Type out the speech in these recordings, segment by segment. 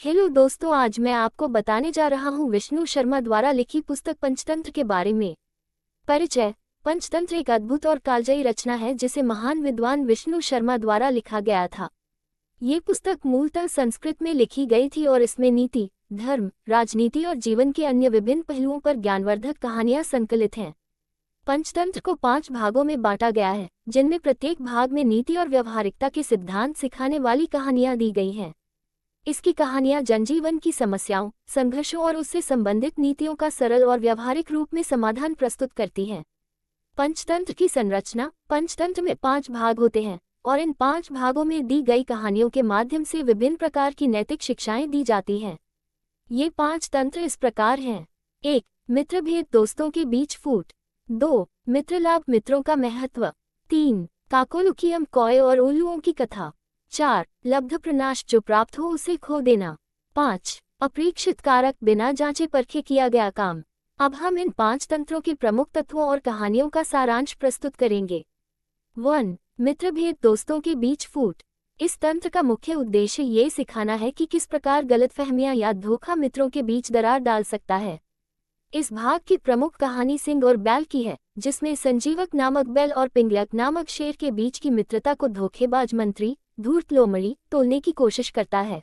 Hello दोस्तों, आज मैं आपको बताने जा रहा हूँ विष्णु शर्मा द्वारा लिखी पुस्तक पंचतंत्र के बारे में। परिचय। पंचतंत्र एक अद्भुत और कालजयी रचना है जिसे महान विद्वान विष्णु शर्मा द्वारा लिखा गया था। ये पुस्तक मूलतः संस्कृत में लिखी गई थी और इसमें नीति, धर्म, राजनीति और जीवन के अन्य विभिन्न पहलुओं पर ज्ञानवर्धक कहानियां संकलित हैं। पंचतंत्र को 5 भागों में बांटा गया है, जिनमें प्रत्येक भाग में नीति और व्यवहारिकता के सिद्धांत सिखाने वाली कहानियां दी गई हैं। इसकी कहानियां जनजीवन की समस्याओं, संघर्षों और उससे संबंधित नीतियों का सरल और व्यावहारिक रूप में समाधान प्रस्तुत करती हैं। पंचतंत्र की संरचना। पंचतंत्र में 5 भाग होते हैं और इन 5 भागों में दी गई कहानियों के माध्यम से विभिन्न प्रकार की नैतिक शिक्षाएं दी जाती हैं। ये 5 तंत्र इस प्रकार हैं। 1. मित्रभेद, दोस्तों के बीच फूट। 2. मित्रलाभ, मित्रों का महत्व। 3. काकोलुकियम, कौए और उल्लुओं की कथा। 4. लब्ध प्रनाश, जो प्राप्त हो उसे खो देना। 5. अप्रीक्षित कारक, बिना जांचे परखे किया गया काम। अब हम इन 5 तंत्रों के प्रमुख तत्वों और कहानियों का सारांश प्रस्तुत करेंगे। 1. मित्रभेद, दोस्तों के बीच फूट। इस तंत्र का मुख्य उद्देश्य ये सिखाना है कि किस प्रकार गलतफहमियां या धोखा मित्रों के बीच दरार डाल सकता है। इस भाग की प्रमुख कहानी सिंह और बैल की है, जिसमें संजीवक नामक बैल और पिंगलक नामक शेर के बीच की मित्रता को धोखेबाज मंत्री धूर्त लोमड़ी तोड़ने की कोशिश करता है।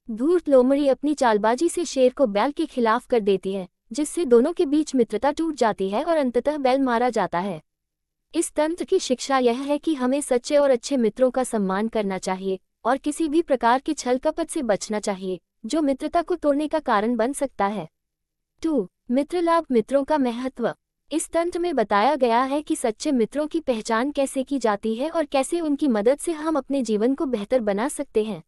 धूर्त लोमड़ी अपनी चालबाजी से शेर को बैल के खिलाफ कर देती है, जिससे दोनों के बीच मित्रता टूट जाती है और अंततः बैल मारा जाता है। इस तंत्र की शिक्षा यह है कि हमें सच्चे और अच्छे मित्रों का सम्मान करना चाहिए और किसी भी प्रकार के छल कपट से बचना चाहिए, जो मित्रता को तोड़ने का कारण बन सकता है। 2. मित्रलाभ, मित्रों का महत्व। इस तंत्र में बताया गया है कि सच्चे मित्रों की पहचान कैसे की जाती है और कैसे उनकी मदद से हम अपने जीवन को बेहतर बना सकते हैं।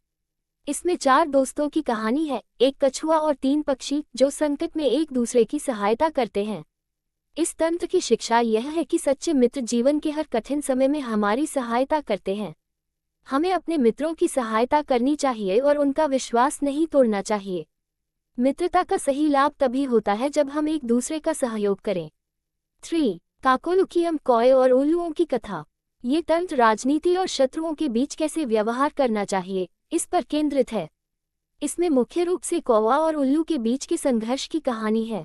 इसमें 4 दोस्तों की कहानी है, एक कछुआ और 3 पक्षी, जो संकट में एक दूसरे की सहायता करते हैं। इस तंत्र की शिक्षा यह है कि सच्चे मित्र जीवन के हर कठिन समय में हमारी सहायता करते हैं। हमें अपने मित्रों की सहायता करनी चाहिए और उनका विश्वास नहीं तोड़ना चाहिए। मित्रता का सही लाभ तभी होता है जब हम एक दूसरे का सहयोग करें। 3. काकोलुकियम, कौए और उल्लुओं की कथा। ये तंत्र राजनीति और शत्रुओं के बीच कैसे व्यवहार करना चाहिए, इस पर केंद्रित है। इसमें मुख्य रूप से कौवा और उल्लू के बीच के संघर्ष की कहानी है।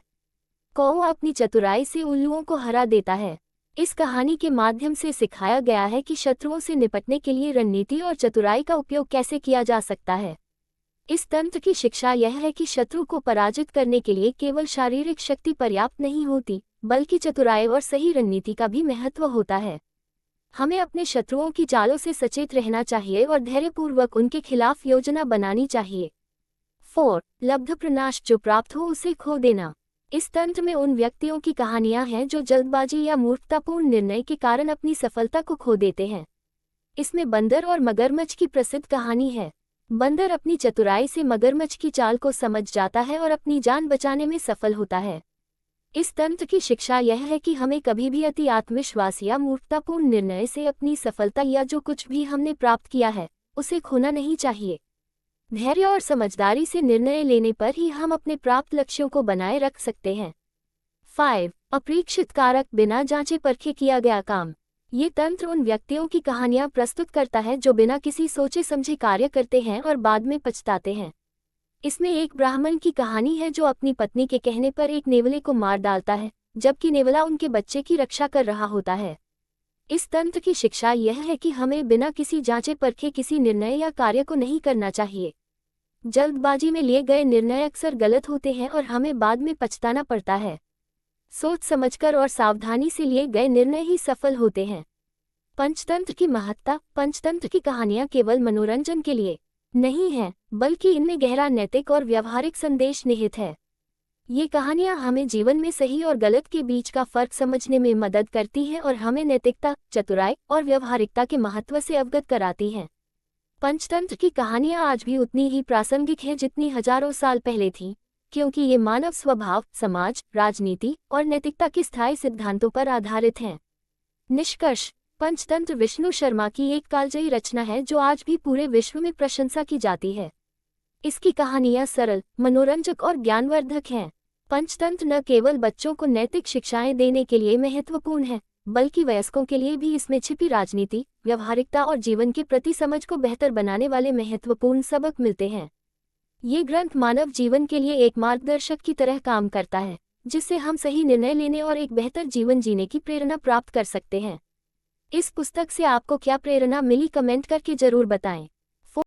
कौवा अपनी चतुराई से उल्लुओं को हरा देता है। इस कहानी के माध्यम से सिखाया गया है कि शत्रुओं से निपटने के लिए रणनीति और चतुराई का उपयोग कैसे किया जा सकता है। इस तंत्र की शिक्षा यह है कि शत्रु को पराजित करने के लिए केवल शारीरिक शक्ति पर्याप्त नहीं होती, बल्कि चतुराई और सही रणनीति का भी महत्व होता है। हमें अपने शत्रुओं की चालों से सचेत रहना चाहिए और धैर्यपूर्वक उनके खिलाफ योजना बनानी चाहिए। 4. लब्ध प्रनाश, जो प्राप्त हो उसे खो देना। इस तंत्र में उन व्यक्तियों की कहानियां हैं जो जल्दबाजी या मूर्खतापूर्ण निर्णय के कारण अपनी सफलता को खो देते हैं। इसमें बंदर और मगरमच्छ की प्रसिद्ध कहानी है। बंदर अपनी चतुराई से मगरमच्छ की चाल को समझ जाता है और अपनी जान बचाने में सफल होता है। इस तंत्र की शिक्षा यह है कि हमें कभी भी अति आत्मविश्वास या मूर्खतापूर्ण निर्णय से अपनी सफलता या जो कुछ भी हमने प्राप्त किया है, उसे खोना नहीं चाहिए। धैर्य और समझदारी से निर्णय लेने पर ही हम अपने प्राप्त लक्ष्यों को बनाए रख सकते हैं। 5. अप्रीक्षित कारक, बिना जांचे परखे किया गया काम। ये तंत्र उन व्यक्तियों की कहानियां प्रस्तुत करता है जो बिना किसी सोचे समझे कार्य करते हैं और बाद में पछताते हैं। इसमें एक ब्राह्मण की कहानी है जो अपनी पत्नी के कहने पर एक नेवले को मार डालता है, जबकि नेवला उनके बच्चे की रक्षा कर रहा होता है। इस तंत्र की शिक्षा यह है कि हमें बिना किसी जांचे परखे किसी निर्णय या कार्य को नहीं करना चाहिए। जल्दबाजी में लिए गए निर्णय अक्सर गलत होते हैं और हमें बाद में पछताना पड़ता है। सोच समझकर और सावधानी से लिए गए निर्णय ही सफल होते हैं। पंचतंत्र की महत्ता। पंचतंत्र की कहानियां केवल मनोरंजन के लिए नहीं हैं, बल्कि इनमें गहरा नैतिक और व्यावहारिक संदेश निहित है। ये कहानियां हमें जीवन में सही और गलत के बीच का फर्क समझने में मदद करती हैं और हमें नैतिकता, चतुराई और व्यावहारिकता के महत्व से अवगत कराती हैं। पंचतंत्र की कहानियां आज भी उतनी ही प्रासंगिक हैं जितनी हजारों साल पहले थीं, क्योंकि ये मानव स्वभाव, समाज, राजनीति और नैतिकता के स्थायी सिद्धांतों पर आधारित हैं। निष्कर्ष। पंचतंत्र विष्णु शर्मा की एक कालजयी रचना है जो आज भी पूरे विश्व में प्रशंसा की जाती है। इसकी कहानियां सरल, मनोरंजक और ज्ञानवर्धक हैं। पंचतंत्र न केवल बच्चों को नैतिक शिक्षाएं देने के लिए महत्वपूर्ण है, बल्कि वयस्कों के लिए भी इसमें छिपी राजनीति, व्यावहारिकता और जीवन के प्रति समझ को बेहतर बनाने वाले महत्वपूर्ण सबक मिलते हैं। ये ग्रंथ मानव जीवन के लिए एक मार्गदर्शक की तरह काम करता है, जिससे हम सही निर्णय लेने और एक बेहतर जीवन जीने की प्रेरणा प्राप्त कर सकते हैं। इस पुस्तक से आपको क्या प्रेरणा मिली, कमेंट करके जरूर बताएं।